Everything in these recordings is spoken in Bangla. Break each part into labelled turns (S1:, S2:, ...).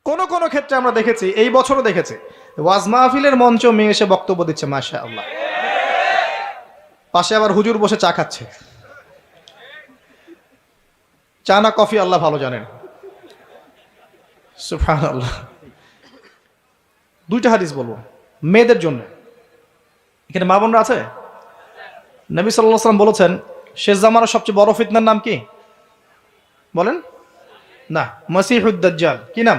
S1: কোন কোন ক্ষেত্রে আমরা দেখেছি, এই বছরও দেখেছি, ওয়াজ মাহফিলের মঞ্চ মেয়ে এসে বক্তব্য দিচ্ছে, মাশাআল্লাহ, পাশে আবার হুজুর বসে চা খাচ্ছে। চা না কফি আল্লাহ ভালো জানেন। সুবহানাল্লাহ। দুইটা হাদিস বলবো মেয়েদের জন্য। এখানে মা বোনরা আছে? নবী সাল্লাল্লাহু আলাইহি ওয়াসাল্লাম বলেছেন, শেষ জামানার সবচেয়ে বড় ফিতনার নাম কি বলেন? না, মসিহুদ দাজ্জাল। কি নাম?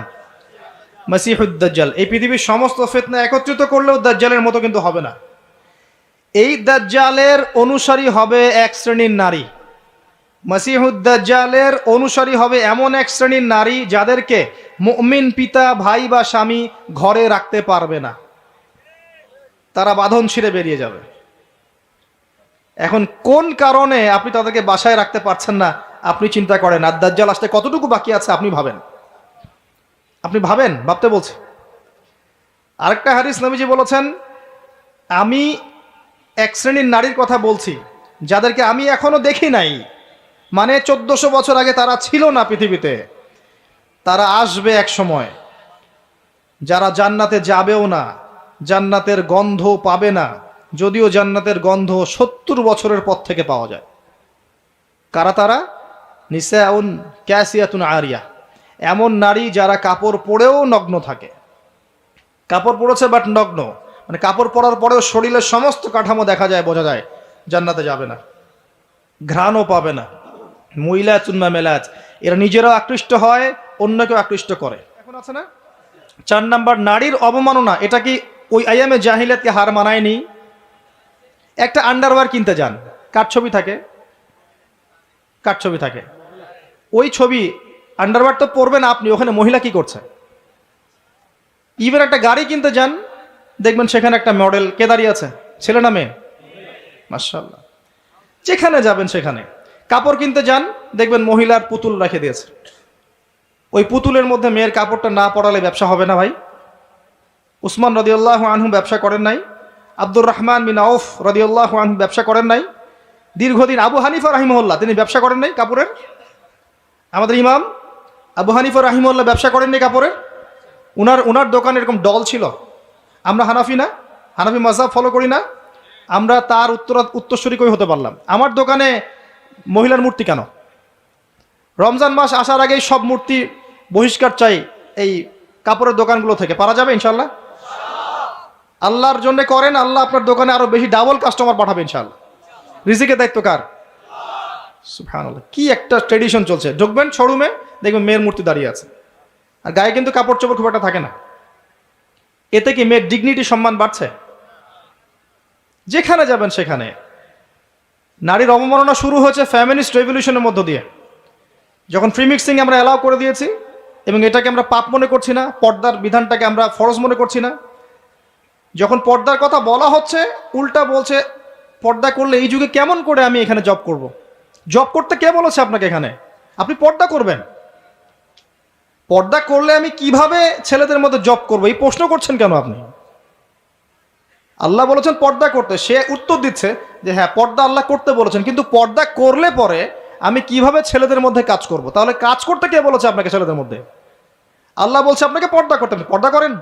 S1: মসিহুদ দাজ্জাল। এই পৃথিবীর সমস্ত ফিতনা একত্রিত করলেও দাজ্জালের মতো কিন্তু হবে না। এই দাজ্জালের অনুসারী হবে এক শ্রেণীর নারী। মসিহুদ দাজ্জালের অনুসারী হবে এমন এক শ্রেণীর নারী যাদেরকে মুমিন পিতা, ভাই বা স্বামী ঘরে রাখতে পারবে না, তারা বাঁধন ছিঁড়ে বেরিয়ে যাবে। এখন কোন কারণে আপনি তাদেরকে বাসায় রাখতে পারছেন না, আপনি চিন্তা করেন। আর দাজ্জাল আসতে কতটুকু বাকি আছে আপনি ভাবেন, ভাবতে বলছি। আরেকটা হাদিস নবীজি বলেছেন, আমি এক শ্রেণীর নারীর কথা বলছি যাদেরকে আমি এখনো দেখি নাই, মানে 1400 বছর আগে তারা ছিল না পৃথিবীতে, তারা আসবে এক সময়, যারা জান্নাতে যাবেও না, জান্নাতের গন্ধ পাবে না, যদিও জান্নাতের গন্ধ 70 বছরের পর থেকে পাওয়া যায়। কারা তারা? নিসাউন কাসিয়াতুন আরিয়া, এমন নারী যারা কাপড় পরেও নগ্ন থাকে। কাপড় পরেছে বাট নগ্ন, মানে কাপড় পরার পরেও শরীরের সমস্ত কাঠামো দেখা যায়, বোঝা যায় জান্নাতে যাবে না, ঘ্রাণও পাবে না। মুইলাতুন মামেলাত, এরা নিজেরাও আকৃষ্ট হয়, অন্যকেও আকৃষ্ট করে। এখন আছে না 4 নাম্বার, নারীর অবমাননা। এটা কি ওই আইয়ামে জাহিলিয়াতকে হার মানায়নি? একটা আন্ডারওয়্যার কিনতে যান, কার ছবি থাকে? কার ছবি থাকে? ওই ছবি, আন্ডারওয়্যার তো পরবেন আপনি, ওখানে মহিলা কি করছে? ইভেন একটা গাড়ি কিনতে যান, দেখবেন সেখানে একটা মডেল, কে দাঁড়িয়ে আছে? ছেলে না মেয়ে? মাশাআল্লাহ। যেখানে যাবেন সেখানে। কাপড় কিনতে যান, দেখবেন মহিলার পুতুল রেখে দিয়েছে। ওই পুতুলের মধ্যে মেয়ের কাপড়টা না পরালে ব্যবসা হবে না ভাই। উসমান রাদিয়াল্লাহু আনহু ব্যবসা করেন নাই? আব্দুর রহমান বিন আউফ রাদিয়াল্লাহু আনহু ব্যবসা করেন নাই? দীর্ঘদিন আবু হানিফা রাহিমাহুল্লাহ তিনি ব্যবসা করেন নাই কাপড়ের? আমাদের ইমাম আবু হানিফা রাহিমাহুল্লাহ ব্যবসা করেননি কাপড়ের? উনার দোকানে এরকম ডল ছিল। আমরা হানাফি না, হানাফি মাযহাব ফলো করি না, আমরা তার উত্তরসূরি কই হতে পারলাম? আমার দোকানে মহিলার মূর্তি কেন? রমজান মাস আসার আগেই সব মূর্তি বহিষ্কার চাই এই কাপড়ের দোকানগুলো থেকে। পারা যাবে ইনশাল্লাহ? আল্লাহর জন্য করেন, আল্লাহ আপনার দোকানে আরো বেশি ডাবল কাস্টমার পাঠাবে ইনশাল্লাহ। রিজিকের দায়িত্ব কার? সুবহানাল্লাহ। কি একটা ট্রেডিশন চলছে, ঢুকবেন শোরুমে দেখবেন মেয়ের মূর্তি দাঁড়িয়ে আছে, আর গায়ে কিন্তু কাপড় চোপড় খুব একটা থাকে না। এতে কি মেয়ের ডিগনিটি, সম্মান বাড়ছে? যেখানে যাবেন সেখানে নারীর অবমাননা শুরু হয়েছে ফ্যামিনিস্ট রেভলিউশনের মধ্য দিয়ে। যখন ফ্রি মিক্সিং আমরা অ্যালাউ করে দিয়েছি এবং এটাকে আমরা পাপ মনে করছি না, পর্দার বিধানটাকে আমরা ফরজ মনে করছি না, যখন পর্দার কথা বলা হচ্ছে উল্টা বলছে পর্দা করলে এই যুগে কেমন করে আমি এখানে জব করব। জব করতে কে বলেছে আপনাকে? এখানে আপনি পর্দা করবেন, পর্দা করলে আমি কিভাবে ছেলেদের মধ্যে জব করবো এই প্রশ্ন করছেন কেন আপনি? আল্লাহ বলেছেন পর্দা করতে, সে উত্তর দিচ্ছে যে হ্যাঁ পর্দা আল্লাহ করতে বলেছেন, কিন্তু পর্দা করলে পরে আমি কিভাবে ছেলেদের মধ্যে কাজ করব? তাহলে কাজ করতে কে বলেছে আপনাকে ছেলেদের মধ্যে? আল্লাহ বলছে আপনাকে পর্দা করতে, পর্দা করেন।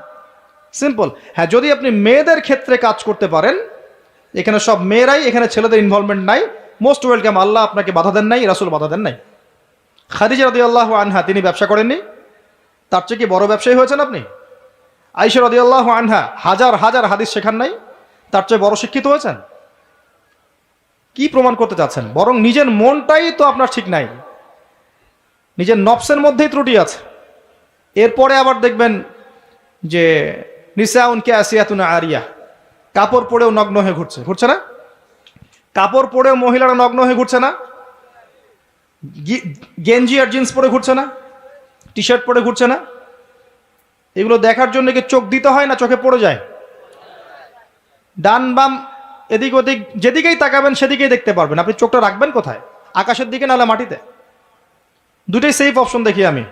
S1: সিম্পল। হ্যাঁ, যদি আপনি মেয়েদের ক্ষেত্রে কাজ করতে পারেন, এখানে সব মেয়েরাই, এখানে ছেলেদের ইনভলভমেন্ট নাই, মোস্ট ওয়েলকাম। আল্লাহ আপনাকে বাধা দেন নাই, রাসূল বাধা দেন নাই। খাদিজা রাদিয়াল্লাহু আনহা তিনি ব্যবসা করেননি? তার চেয়ে কি বড় ব্যবসায়ী হয়েছেন আপনি? আয়েশা রাদিয়াল্লাহু আনহা হাজার হাজার হাদিস শেখান নাই? তার চেয়ে বড় শিক্ষিত হয়েছেন? কি প্রমাণ করতে চাচ্ছেন? বরং নিজের মনটাই তো আপনার ঠিক নাই, নিজের নফসের মধ্যেই ত্রুটি আছে। এরপরে আবার দেখবেন যে নিসাউন কাসিয়াতুন আরিয়া, কাপড় পরেও নগ্ন হয়ে ঘুরছে না? কাপড় পরেও মহিলারা নগ্ন হয়ে ঘুরছে না? গেঞ্জি আর জিন্স পরে ঘুরছে না? টি শার্ট পরে ঘুরছে না? এগুলো দেখার জন্য কি চোখ দিতে হয় না চোখে পড়ে যায়? ডান বাম এদিক ওদিক যেদিকেই তাকাবেন সেদিকেই দেখতে পারবেন। আপনি চোখটা রাখবেন কোথায়? আকাশের দিকে নাহলে মাটিতে? দুটোই সেফ অপশন দেখি আমি।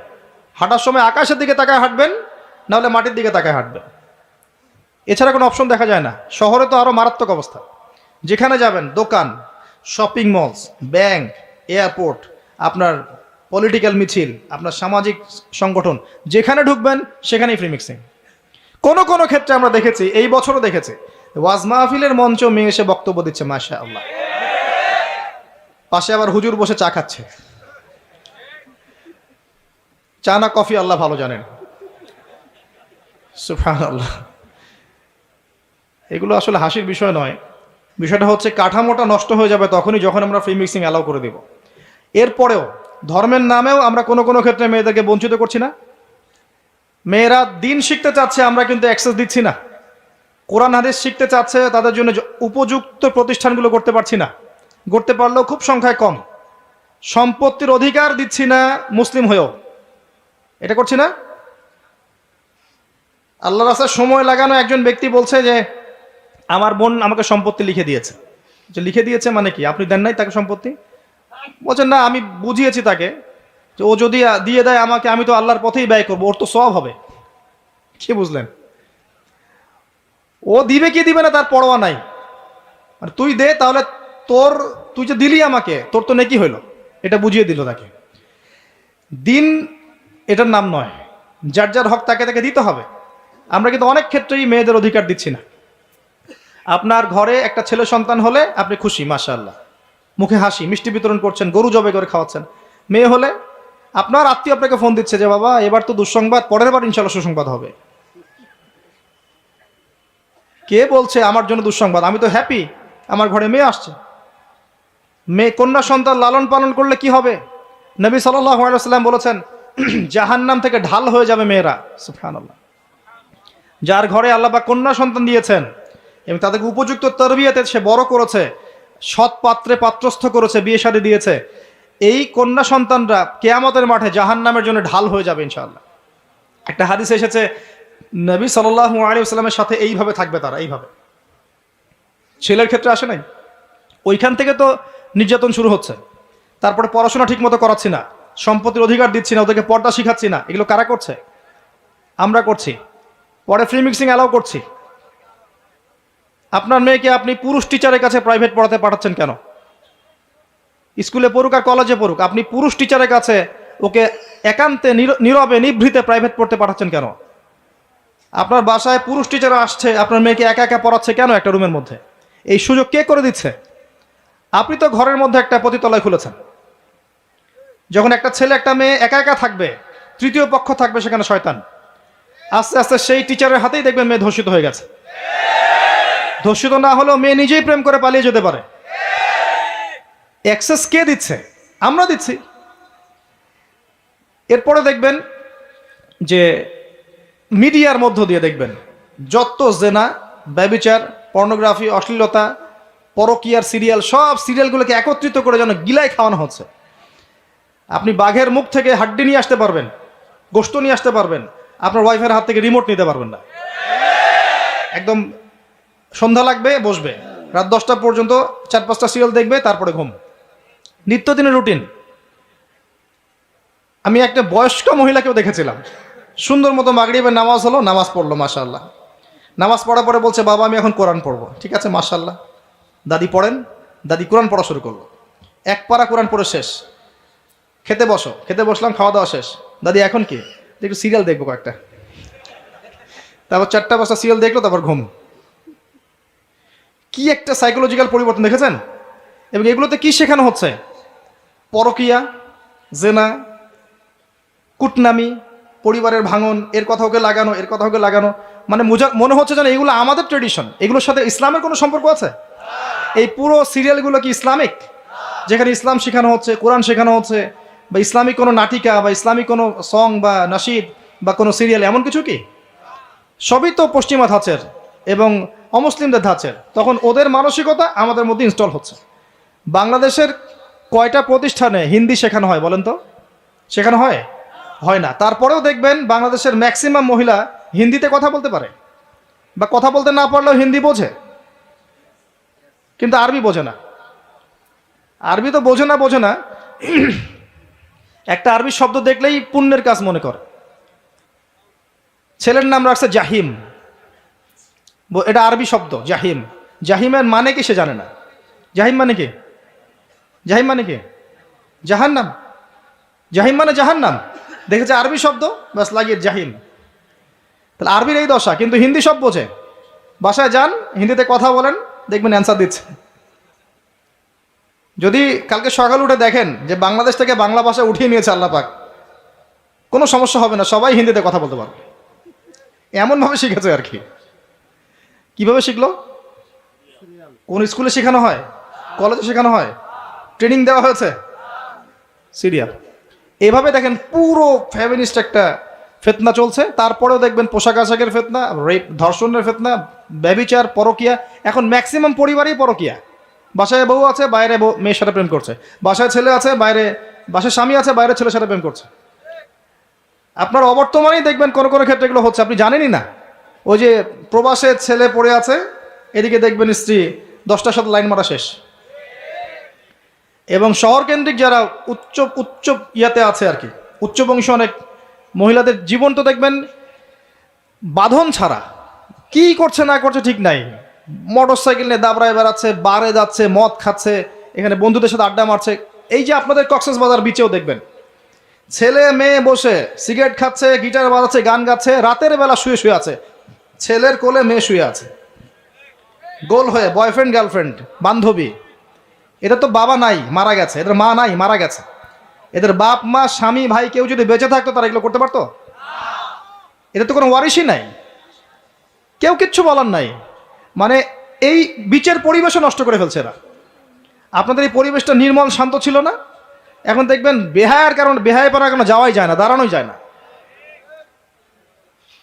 S1: হাঁটার সময় আকাশের দিকে তাকায় হাঁটবেন, নাহলে মাটির দিকে তাকায় হাঁটবেন, এছাড়া কোনো অপশন দেখা যায় না। শহরে তো আরো মারাত্মক অবস্থা। যেখানে যাবেন, দোকান, শপিং মলস, ব্যাংক, এয়ারপোর্ট, আপনার পলিটিক্যাল মিছিল, আপনার সামাজিক সংগঠন, যেখানে ঢুকবেন সেখানেই ফ্রি মিক্সিং। কোনো কোনো ক্ষেত্রে আমরা দেখেছি, এই বছরও দেখেছি, ওয়াজ মাহফিলের মঞ্চ মেয়ে এসে বক্তব্য দিচ্ছে, মাশাআল্লাহ, পাশে আবার হুজুর বসে চা খাচ্ছে। চা না কফি আল্লাহ ভালো জানেন, সুবহানাল্লাহ। এগুলো আসলে হাসির বিষয় নয়। বিষয়টা হচ্ছে কাঠামোটা নষ্ট হয়ে যাবে তখনই যখন আমরা ফ্রি মিক্সিং অ্যালাউ করে দেব। এরপরেও ধর্মের নামেও আমরা কোনো কোনো ক্ষেত্রে মেয়েদেরকে বঞ্চিত করছি না। মেয়েরা দিন শিখতে চাচ্ছে, আমরা কিন্তু অ্যাক্সেস দিচ্ছি না। কোরআন হাদিস শিখতে চাচ্ছে, তাদের জন্য উপযুক্ত প্রতিষ্ঠানগুলো করতে পারছি না, করতে পারলেও খুব সংখ্যায় কম। সম্পত্তির অধিকার দিচ্ছি না মুসলিম হয়েও, এটা করছি না। আল্লাহ রাস্তায় সময় লাগানো একজন ব্যক্তি বলছে যে আমার বোন আমাকে সম্পত্তি লিখে দিয়েছে। যে লিখে দিয়েছে মানে কি, আপনি দেন নাই তাকে সম্পত্তি? বলছেন না, আমি বুঝিয়েছি তাকে যে ও যদি দিয়ে দেয় আমাকে, আমি তো আল্লাহর পথেই ব্যয় করবো, ওর তো সওয়াব হবে। কি বুঝলেন? ও দিবে কি দিবে না তার পরোয়া নাই, আর তুই দে, তাহলে তুই যে দিলি আমাকে, তোর তো নেকি হইল, এটা বুঝিয়ে দিল তাকে। দিন এটার নাম নয়, যার যার হক তাকে তাকে দিতে হবে। আমরা কিন্তু অনেক ক্ষেত্রেই মেয়েদের অধিকার দিচ্ছি না। আপনার ঘরে একটা ছেলে সন্তান হলে আপনি খুশি, মাশাআল্লাহ, মুখে হাসি, মিষ্টি বিতরণ করছেন, গরু জবে করে খাওয়াচ্ছেন। মেয়ে হলে আপনার আত্মীয় আপনাকে ফোন দিচ্ছে যে বাবা এবার তো দুঃসংবাদ, পরের বার ইনশাআল্লাহ সুসংবাদ হবে। কে বলছে আমার জন্য দুঃসংবাদ? আমি তো হ্যাপি, আমার ঘরে মেয়ে আসছে। মেয়ে কন্যা সন্তান লালন পালন করলে কি হবে? নবী সাল্লাল্লাহু আলাইহি ওয়াসাল্লাম বলেছেন জাহান্নাম থেকে ঢাল হয়ে যাবে মেয়েরা। সুবহানাল্লাহ। যার ঘরে আল্লাহ পাক কন্যা সন্তান দিয়েছেন এবং তাদেরকে উপযুক্ত তরবিয়াতে সে বড় করেছে, সৎ পাত্রে পাত্রস্থ করেছে, বিয়ে শাদী দিয়েছে, এই কন্যা সন্তানরা কিয়ামতের মাঠে জাহান্নামের জন্য ঢাল হয়ে যাবে ইনশাআল্লাহ। একটা হাদিসে এসেছে নবী সাল্লাল্লাহু আলাইহি ওয়াসাল্লামের সাথে এইভাবে থাকবে তারা, এইভাবে। ছেলের ক্ষেত্রে আসে নাই, ওইখান থেকে তো নির্যাতন শুরু হচ্ছে। তারপরে পড়াশোনা ঠিক মতো করাচ্ছি না, সম্পত্তির অধিকার দিচ্ছি না, ওদেরকে পর্দা শিখাচ্ছি না। এগুলো কারা করছে? আমরা করছি। পরে ফ্রি মিক্সিং অ্যালাউ করছি। আপনার মেয়েকে আপনি পুরুষ টিচারের কাছে প্রাইভেট পড়াতে পাঠাচ্ছেন কেন? স্কুলে পড়ুক আর কলেজে পড়ুক, আপনি পুরুষ টিচারের কাছে ওকে একান্তে নীরবে নিভৃতে প্রাইভেট পড়তে পাঠাচ্ছেন কেন? আপনার বাসায় পুরুষ টিচার আসছে, আপনার মেয়েকে একা একা পড়াচ্ছে কেন একটা রুমের মধ্যে? এই সুযোগ কে করে দিচ্ছে? আপনি তো ঘরের মধ্যে একটা পতিতালয় খুলেছেন। যখন একটা ছেলে একটা মেয়ে একা একা থাকবে, তৃতীয় পক্ষ থাকবে সেখানে শয়তান। আস্তে আস্তে সেই টিচারের হাতেই দেখবেন মেয়ে ধর্ষিত হয়ে গেছে। ধর্ষিত না হলেও মেয়ে নিজেই প্রেম করে পালিয়ে যেতে পারে। অ্যাক্সেস কে দিচ্ছে? আমরা দিচ্ছি। এরপরে দেখবেন যে মিডিয়ার মধ্য দিয়ে দেখবেন যত জেনা, ব্যভিচার, পর্নোগ্রাফি, অশ্লীলতা, পরকীয়ার সিরিয়াল, সব সিরিয়ালগুলোকে একত্রিত করে যেন গিলায় খাওয়ানো হচ্ছে। আপনি বাঘের মুখ থেকে হাড্ডি নিয়ে আসতে পারবেন, গোশত নিয়ে আসতে পারবেন, আপনার ওয়াইফের হাত থেকে রিমোট নিতে পারবেন না। একদম সন্ধ্যা লাগবে, বসবে, রাত 10টা পর্যন্ত 4-5টা সিরিয়াল দেখবে, তারপরে ঘুম। নিত্যদিনের রুটিন। আমি একটা বয়স্ক মহিলাকেও দেখেছিলাম, সুন্দর মতো মাগরিবের নামাজ হলো, নামাজ পড়লো, মাশাআল্লাহ। নামাজ পড়ার পরে বলছে বাবা আমি এখন কোরআন পড়বো। ঠিক আছে, মাশাআল্লাহ, দাদি পড়েন। দাদি কোরআন পড়া শুরু করলো, এক পারা কোরআন পড়ে শেষ। খেতে বসো, খেতে বসলাম, খাওয়া দাওয়া শেষ। দাদি এখন কি? একটু সিরিয়াল দেখবো কয়েকটা। তারপর 4টা-5টা সিরিয়াল দেখলো, তারপর ঘুম। কি একটা সাইকোলজিক্যাল পরিবর্তন দেখেছেন? এবং এগুলোতে কি শেখানো হচ্ছে? পরকীয়া, জেনা, কুটনামি, পরিবারের ভাঙন, এর কথা ওকে লাগানো, এর কথা ওকে লাগানো। মানে মনে হচ্ছে যেন এগুলো আমাদের ট্রেডিশন, এগুলোর সাথে ইসলামের কোনো সম্পর্ক আছে? এই পুরো সিরিয়ালগুলো কি ইসলামিক? যেখানে ইসলাম শেখানো হচ্ছে, কোরআন শেখানো হচ্ছে, বা ইসলামিক কোনো নাটিকা বা ইসলামিক কোনো সং বা নাশিদ বা কোনো সিরিয়াল, এমন কিছু কি? সবই তো পশ্চিমা ধাঁচের এবং অমুসলিমদের ধাঁচের। তখন ওদের মানসিকতা আমাদের মধ্যে ইনস্টল হচ্ছে। বাংলাদেশের কয়টা প্রতিষ্ঠানে হিন্দি শেখানো হয় বলেন তো? শেখানো হয়? হয় না। তারপরেও দেখবেন বাংলাদেশের ম্যাক্সিমাম মহিলা হিন্দিতে কথা বলতে পারে, বা কথা বলতে না পারলেও হিন্দি বোঝে, কিন্তু আরবি বোঝে না। আরবি তো বোঝে না, একটা আরবি শব্দ দেখলেই পুণ্যের কাজ মনে করে। ছেলের নাম রাখছে জাহিম, এটা আরবি শব্দ জাহিম। জাহিমের মানে কি সে জানে না। জাহিম মানে কি? জাহিম মানে কি? জাহান্নাম। জাহিম মানে জাহান্নাম, দেখেছে আরবি শব্দ, বাস লাগিয়ে জাহিম। তাহলে আরবির এই দশা, কিন্তু হিন্দি সব বোঝে। বাসায় যান, হিন্দিতে কথা বলেন, দেখবেন অ্যান্সার দিচ্ছে। যদি কালকে সকাল উঠে দেখেন যে বাংলাদেশ থেকে বাংলা ভাষা উঠিয়ে নিয়েছে আল্লাহ পাক, কোনো সমস্যা হবে না, সবাই হিন্দিতে কথা বলতে পারবে। এমনভাবে শিখেছে আর কি। কিভাবে শিখলো? কোন স্কুলে শেখানো হয়? কলেজে শেখানো হয়? ট্রেনিং দেওয়া হয়েছে? সিরিয়াল। এভাবে দেখেন পুরো ফ্যামিনিস্ট একটা ফেতনা চলছে। তারপরেও দেখবেন পোশাক আশাকের ফেতনা, রেপ, ধর্ষণের ফেতনা, ব্যভিচার, পরকিয়া। এখন ম্যাক্সিমাম পরিবারই পরকিয়া। বাসায় বউ আছে, বাইরে মেয়ের সাথে প্রেম করছে। বাসায় ছেলে আছে, বাইরে, বাসায় স্বামী আছে, বাইরে ছেলের সাথে প্রেম করছে। আপনার অবর্তমানেই দেখবেন কোনো কোনো ক্ষেত্রে এগুলো হচ্ছে, আপনি জানেনই না। ওই যে প্রবাসে ছেলে পড়ে আছে, এদিকে দেখবেন স্ত্রী 10টার সাথে লাইন মারা শেষ। এবং শহর কেন্দ্রিক যারা উচ্চ উচ্চ ইয়াতে আছে আর কি, উচ্চ বংশ অনেক মহিলাদের জীবন তো দেখবেন বাঁধন ছাড়া, কি করছে না করছে ঠিক নাই। মোটর সাইকেল নিয়ে দাবড়ায় বেড়াচ্ছে, বারে যাচ্ছে, মদ খাচ্ছে, এখানে বন্ধুদের সাথে আড্ডা মারছে। এই যে আপনাদের কক্সবাজার বিচেও দেখবেন ছেলে মেয়ে বসে সিগারেট খাচ্ছে, গিটার বাজাচ্ছে, গান গাচ্ছে, রাতের বেলা শুয়ে শুয়ে আছে, ছেলের কোলে মেয়ে শুয়ে আছে, গোল হয়ে বয়ফ্রেন্ড গার্লফ্রেন্ড বান্ধবী। এদের তো বাবা নাই, মারা গেছে, এদের মা নাই, মারা গেছে। এদের বাপ মা স্বামী ভাই কেউ যদি বেঁচে থাকতো তারা এগুলো করতে পারতো? এদের তো কোনো ওয়ারিশই নাই, কেউ কিচ্ছু বলার নাই। মানে এই বিচের পরিবেশও নষ্ট করে ফেলছে এরা। আপনাদের এই পরিবেশটা নির্মল শান্ত ছিল না? এখন দেখবেন বেহায়ার কারণে, বেহায়াপনার কারণে যাওয়াই যায় না, দাঁড়ানোই যায় না,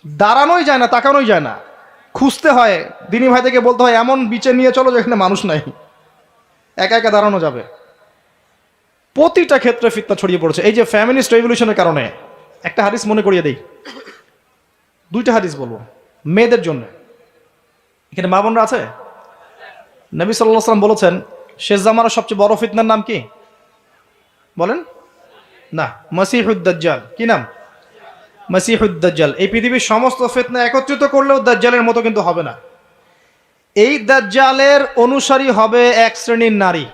S1: দাঁড়ানোই যায় না, তাকানোই যায় না। খুঁজতে হয়, দিনী ভাই থেকে বলতে হয় এমন বিচে নিয়ে চলো যেখানে মানুষ নাই, একা একা দাঁড়ানো যাবে। প্রতিটা ক্ষেত্রে ফিতনা ছড়িয়ে পড়েছে এই যে ফ্যামিনিস্ট রেভলিউশনের কারণে। একটা হাদিস মনে করিয়ে দেই, দুইটা হাদিস বলবো মেয়েদের জন্য। এখানে মা বোনরা আছে? নবী সাল্লাল্লাহু আলাইহি ওয়াসাল্লাম বলেছেন শেষ জামানার সবচেয়ে বড় ফিতনার নাম কি বলেন? না, মসিহুদ দাজ্জাল। কি নাম? মসিহুদ দাজ্জাল। এই পৃথিবীর সমস্ত ফিতনা একত্রিত করলেও দাজ্জালের মতো কিন্তু হবে না। এই দাজ্জালের অনুসারী হবে এক শ্রেণীর নারী।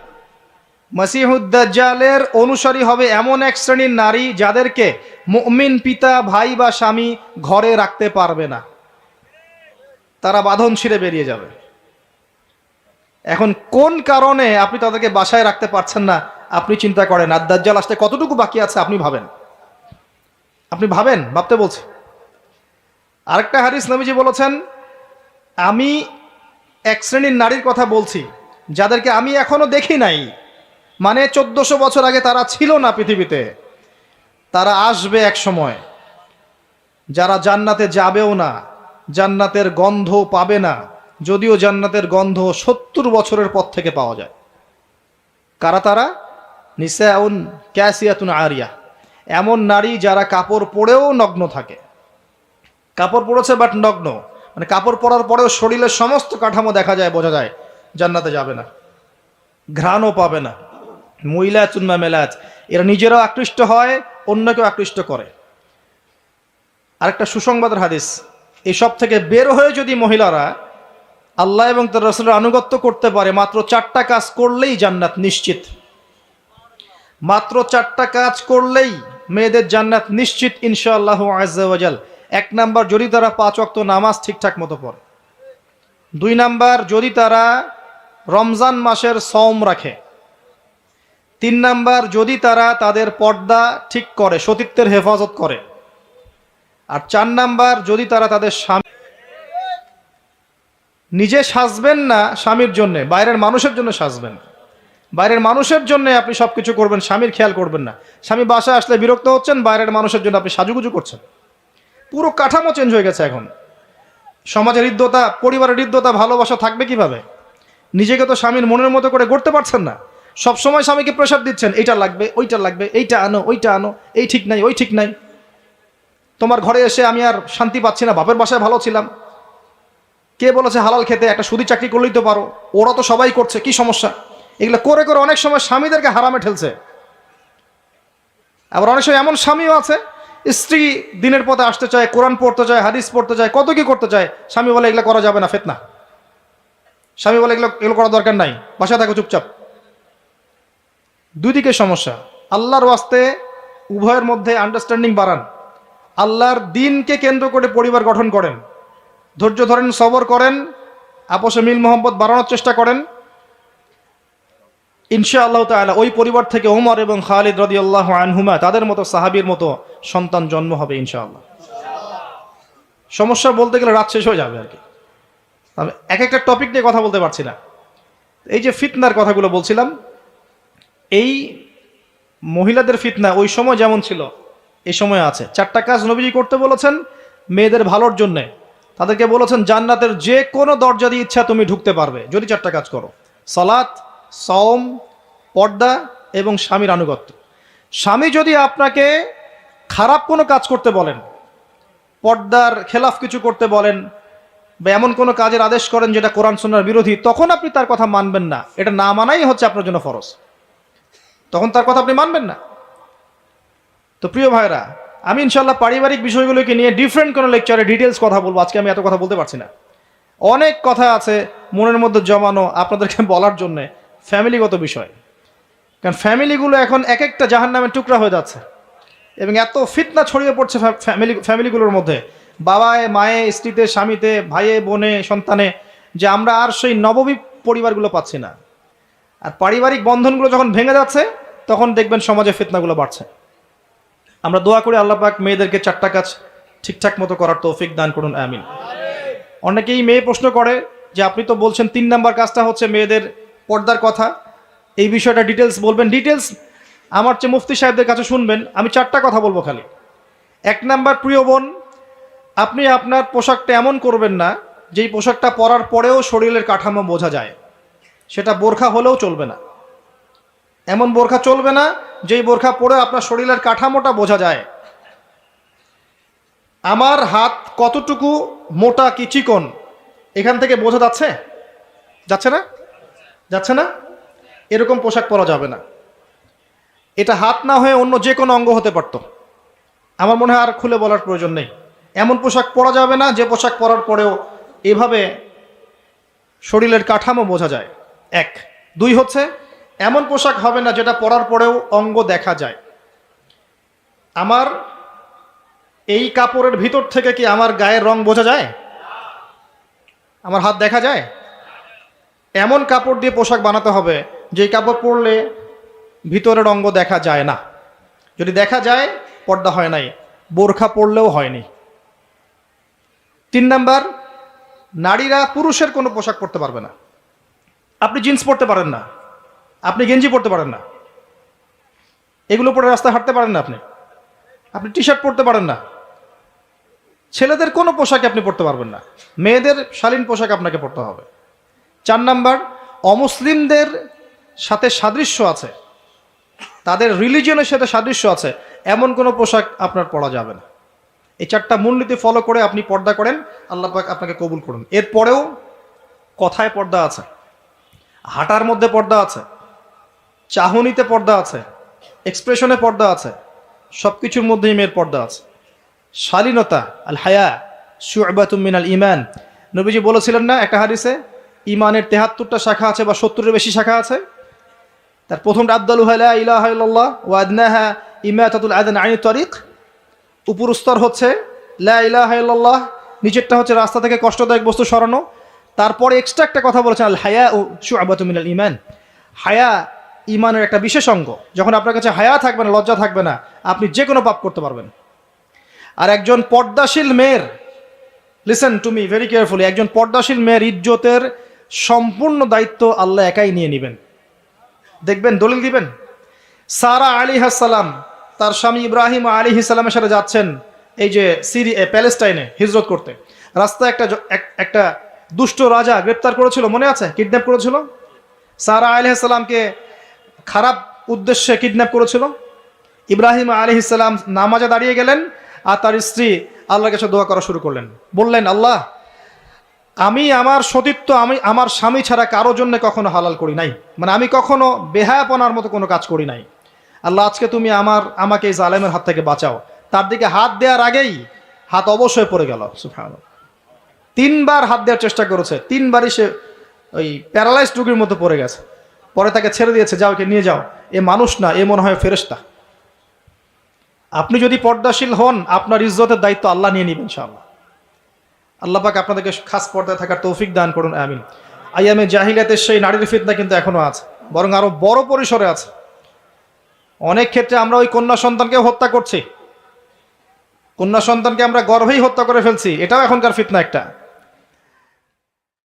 S1: মসিহুদ দাজ্জালের অনুসারী হবে এমন এক শ্রেণীর নারী যাদেরকে মুমিন পিতা, ভাই বা স্বামী ঘরে রাখতে পারবে না, তারা বাঁধন ছিঁড়ে বেরিয়ে যাবে। এখন কোন কারণে আপনি তাদেরকে বাসায় রাখতে পারছেন না আপনি চিন্তা করেন। আর দাজ্জাল আসতে কতটুকু বাকি আছে আপনি ভাবেন, আপনি ভাবেন, ভাবতে বলছি। আরেকটা হাদিস নবীজি বলেছেন, আমি এক শ্রেণীর নারীর কথা বলছি যাদেরকে আমি এখনো দেখি নাই, মানে 1400 বছর আগে তারা ছিল না পৃথিবীতে, তারা আসবে এক সময়, যারা জান্নাতে যাবেও না, জান্নাতের গন্ধ পাবে না, যদিও জান্নাতের গন্ধ 70 বছরের পর থেকে পাওয়া যায়। কারা তারা? নিসাউন কাসিয়াতুন আরিয়া, এমন নারী যারা কাপড় পরেও নগ্ন থাকে। কাপড় পরেছে বাট নগ্ন, মানে কাপড় পরার পরেও শরীরের সমস্ত কাঠামো দেখা যায়, বোঝা যায় জান্নাতে যাবে না, ঘ্রাণও পাবে না। মুইলাতুন মামেলাত, এরা নিজেরাও আকৃষ্ট হয়, অন্যকেও আকৃষ্ট করে। আরেকটা সুসংবাদের হাদিস, এসব থেকে বের হয়ে যদি মহিলারা আল্লাহ এবং তার রাসূলের আনুগত্য করতে পারে, মাত্র 4টা কাজ করলেই জান্নাত নিশ্চিত। মাত্র 4টা কাজ করলেই মেয়েদের জান্নাত নিশ্চিত ইনশাআল্লাহু আযজা ওয়া জাল। 1 নাম্বার, যদি তারা 5 ওয়াক্ত নামাজ ঠিকঠাক মতো পড়ে। 2 নাম্বার, যদি তারা রমজান মাসের সওম রাখে। 3 নাম্বার, যদি তারা তাদের পর্দা ঠিক করে, সতীত্বের হেফাজত করে। আর 4 নাম্বার, যদি তারা তাদের স্বামী, নিজে সাজবেন না স্বামীর জন্য, বাইরের মানুষের জন্য সাজবেন। বাইরের মানুষের জন্য আপনি সবকিছু করবেন, স্বামীর খেয়াল করবেন না। স্বামী বাসায় আসলে বিরক্ত হচ্ছেন, বাইরের মানুষের জন্য আপনি সাজুগুজু করছেন। পুরো কাঠামো চেঞ্জ হয়ে গেছে এখন। সমাজের হৃদ্যতা, পরিবারের হৃদ্যতা, ভালোবাসা থাকবে কিভাবে? নিজেকে তো স্বামীর মনের মতো করে গড়তে পারছেন না। সবসময় স্বামীকে প্রেশার দিচ্ছেন, এইটা লাগবে, ওইটা লাগবে, এইটা আনো, ওইটা আনো, এই ঠিক নাই, ওই ঠিক নাই। তোমার ঘরে এসে আমি আর শান্তি পাচ্ছি না, বাপের বাসায় ভালো ছিলাম। কে বলেছে হালাল খেতে? একটা সুদি চাকরি করলেই তো পারো, ওরা তো সবাই করছে, কি সমস্যা? এগুলো করে করে অনেক সময় স্বামীদেরকে হারামে ঠেলছে। আবার অনেক সময় এমন স্বামীও আছে, স্ত্রী দিনের পথে আসতে চায়, কোরআন পড়তে চায়, হাদিস পড়তে চায়, কত কি করতে চায়, স্বামী বলে এগুলো করা যাবে না, ফিতনা। স্বামী বলে এগুলো এগুলো করার দরকার নাই, বাসায় থাকো চুপচাপ। দুই দিকে সমস্যা। আল্লাহর ওয়াস্তে উভয়ের মধ্যে আন্ডারস্ট্যান্ডিং বাড়ান, আল্লাহর দিনকে কেন্দ্র করে পরিবার গঠন করেন, ধৈর্য ধরেন, সবর করেন, আপোষে মিল মোহাম্মত বাড়ানোর চেষ্টা করেন, ইনশাআল্লাহ তাআলা ওই পরিবার থেকে ওমর এবং খালিদ রাদিয়াল্লাহু আনহুমা তাদের মতো সাহাবীর মতো সন্তান জন্ম হবে ইনশাআল্লাহ। সমস্যা বলতে গেলে রাত শেষ হয়ে যাবে আর কি, আমি এক একটা টপিক নিয়ে কথা বলতে পারছি না। এই যে ফিতনার কথাগুলো বলছিলাম, এই মহিলাদের ফিতনা ওই সময় যেমন ছিল এই সময় আছে। 4টা কাজ নবীজি করতে বলেছেন মেয়েদের ভালোর জন্যে, তাদেরকে বলেছেন জান্নাতের যে কোনো দরজা দিয়ে ইচ্ছা তুমি ঢুকতে পারবে যদি 4টা কাজ করো: সালাত, সওম, পর্দা এবং স্বামীর আনুগত্য। স্বামী যদি আপনাকে খারাপ কোনো কাজ করতে বলেন, পর্দার খেলাফ কিছু করতে বলেন, বা এমন কোনো কাজের আদেশ করেন যেটা কোরআন সুন্নাহর বিরোধী, তখন আপনি তার কথা মানবেন না। এটা না মানাই হচ্ছে আপনার জন্য ফরজ, তখন তার কথা আপনি মানবেন না। তো প্রিয় ভাইরা, আমি ইনশাল্লাহ পারিবারিক বিষয়গুলোকে নিয়ে ডিফারেন্ট কোনো লেকচারে ডিটেলস কথা বলবো। আজকে আমি এত কথা বলতে পারছি না, অনেক কথা আছে মনের মধ্যে জমানো আপনাদেরকে বলার জন্যে, ফ্যামিলিগত বিষয়। কারণ ফ্যামিলিগুলো এখন এক একটা জাহান্নামের টুকরা হয়ে যাচ্ছে এবং এত ফিতনা ছড়িয়ে পড়ছে ফ্যামিলিগুলোর মধ্যে, বাবায়, মায়ে, স্ত্রীতে, স্বামীতে, ভাইয়ে, বোনে, সন্তানে, যে আমরা আর সেই নবমী পরিবারগুলো পাচ্ছি না। আর পারিবারিক বন্ধনগুলো যখন ভেঙে যাচ্ছে তখন দেখবেন সমাজে ফিতনাগুলো বাড়ছে। আমরা দোয়া করি আল্লাহ পাক মেয়েদেরকে 4টা কাজ ঠিকঠাক মতো করার তৌফিক দান করুন, আমিন। অনেকেই মেয়ে প্রশ্ন করে যে আপনি তো বলছেন 3 নাম্বার কাজটা হচ্ছে মেয়েদের পর্দার কথা, এই বিষয়টা ডিটেলস বলবেন। ডিটেলস আমার চেয়ে মুফতি সাহেবদের কাছে শুনবেন, আমি 4টা কথা বলবো খালি। 1 নাম্বার, প্রিয় বোন, আপনি আপনার পোশাকটা এমন করবেন না যেই পোশাকটা পরার পরেও শরীরের কাঠামো বোঝা যায়। সেটা বোরখা হলেও চলবে না, এমন বোরখা চলবে না যেই বোরখা পরে আপনার শরীরের কাঠামোটা বোঝা যায়। আমার হাত কতটুকু মোটা কি চিকন এখান থেকে বোঝা যাচ্ছে? যাচ্ছে না? যাচ্ছে না? এরকম পোশাক পরা যাবে না। এটা হাত না হয়ে অন্য যে কোনো অঙ্গ হতে পারত, আমার মনে হয় আর খুলে বলার প্রয়োজন নেই। এমন পোশাক পরা যাবে না যে পোশাক পরার পরেও এভাবে শরীরের কাঠামো বোঝা যায়। 1। 2 হচ্ছে এমন পোশাক হবে না যেটা পরার পরেও অঙ্গ দেখা যায়। আমার এই কাপড়ের ভিতর থেকে কি আমার গায়ের রং বোঝা যায়? আমার হাত দেখা যায়? এমন কাপড় দিয়ে পোশাক বানাতে হবে যে কাপড় পরলে ভিতরের অঙ্গ দেখা যায় না। যদি দেখা যায় পর্দা হয় নাই, বোরখা পরলেও হয়নি। 3 নাম্বার, নারীরা পুরুষের কোনো পোশাক পরতে পারবে না। আপনি জিন্স পরতে পারেন না, আপনি গেঞ্জি পরতে পারেন না, এগুলো পরে রাস্তায় হাঁটতে পারেন না, আপনি টি শার্ট পরতে পারেন না। ছেলেদের কোনো পোশাক আপনি পরতে পারবেন না, মেয়েদের শালীন পোশাক আপনাকে পরতে হবে। 4 নাম্বার, অমুসলিমদের সাথে সাদৃশ্য আছে, তাদের রিলিজিয়নের সাথে সাদৃশ্য আছে, এমন কোনো পোশাক আপনার পরা যাবে না। এই 4টা মূলনীতি ফলো করে আপনি পর্দা করেন, আল্লাহ পাক আপনাকে কবুল করুন। এরপরেও কথায় পর্দা আছে, হাঁটার মধ্যে পর্দা আছে, চাহনিতে পর্দা আছে, এক্সপ্রেশনে পর্দা আছে, সব কিছুর মধ্যেই মেয়ের পর্দা আছে। শালীনতা, আল হায়া শু'বাতুম মিনাল ঈমান, নবীজি বলেছিলেন না একটা হাদিসে, ঈমানের 73টা শাখা আছে বা 70-এর বেশি শাখা আছে। তার প্রথমটা আফদালুহা লা ইলাহা ইল্লাল্লাহ ওয়া আদনাহা ইমাতাতুল আযান আনিত তারিক। উপর স্তর হচ্ছে লা ইলাহা ইল্লাল্লাহ, নিচেরটা হচ্ছে রাস্তা থেকে কষ্টদায়ক বস্তু সরানো। তারপরে এক্সট্রা একটা কথা বলেছেন, আল হায়া ও শু'বাতুম মিনাল ঈমান, হায়া ঈমানের একটা বিশেষ অঙ্গ। যখন আপনার কাছে হায়া থাকবে না, লজ্জা থাকবে না, আপনি যে কোনো পাপ করতে পারবেন। আর একজন পর্দাশীল মেয়ের, listen to me very carefully, একজন পর্দাশীল মেয়ের ইজ্জতের সম্পূর্ণ দায়িত্ব আল্লাহ একাই নিয়ে নেবেন। দেখবেন, দলিল দিবেন। সারা আলাইহিস সালাম তার স্বামী ইব্রাহিম আলাইহিস সালামের সাথে যাচ্ছেন এই যে প্যালেস্টাইনে হিজরত করতে। রাস্তায় একটা দুষ্ট রাজা গ্রেপ্তার করেছিল, মনে আছে? কিডন্যাপ করেছিল। সারা আলাইহিস সালামকে খারাপ উদ্দেশ্যে কিডন্যাপ করেছিল। ইব্রাহিম আলাইহিস সালাম নামাজে দাঁড়িয়ে গেলেন আর তার স্ত্রী আল্লাহর কাছে দোয়া করা শুরু করলেন। বললেন, আল্লাহ, আমি আমার সতীত্ব আমার স্বামী ছাড়া কারো জন্য কখনো হালাল করি নাই, মানে আমি কখনো বেহায়াপনার মতো কোনো কাজ করি নাই। আল্লাহ, আজকে তুমি আমাকে এই জালেমের হাত থেকে বাঁচাও। তার দিকে হাত দেওয়ার আগেই হাত অবশ্যই পড়ে গেল। সুবহানাল্লাহ। 3 বার হাত দেওয়ার চেষ্টা করেছে, 3 বারই সে ওই প্যারালাইজড রোগীর মতো পড়ে গেছে। পরে তাকে ছেড়ে দিয়েছে, যাও, একে নিয়ে যাও, এ মানুষ না, এ মনে হয় ফেরেশতা। আপনি যদি পর্দাশীল হন, আপনার ইজ্জতের দায়িত্ব আল্লাহ নিয়ে নেবেন ইনশাআল্লাহ। আল্লাহ পাক আপনাদেরকে খাস পর্দায় থাকার তৌফিক দান করুন, আমিন। আইয়ামে জাহিলিয়াতের সেই নারীর ফিতনা কিন্তু এখনো আছে, বরং আরো বড় পরিসরে আছে। অনেক ক্ষেত্রে আমরা ওই কন্যা সন্তানকেও হত্যা করছি, কন্যা সন্তানকে আমরা গর্ভেই হত্যা করে ফেলছি, এটাও এখনকার ফিতনা একটা।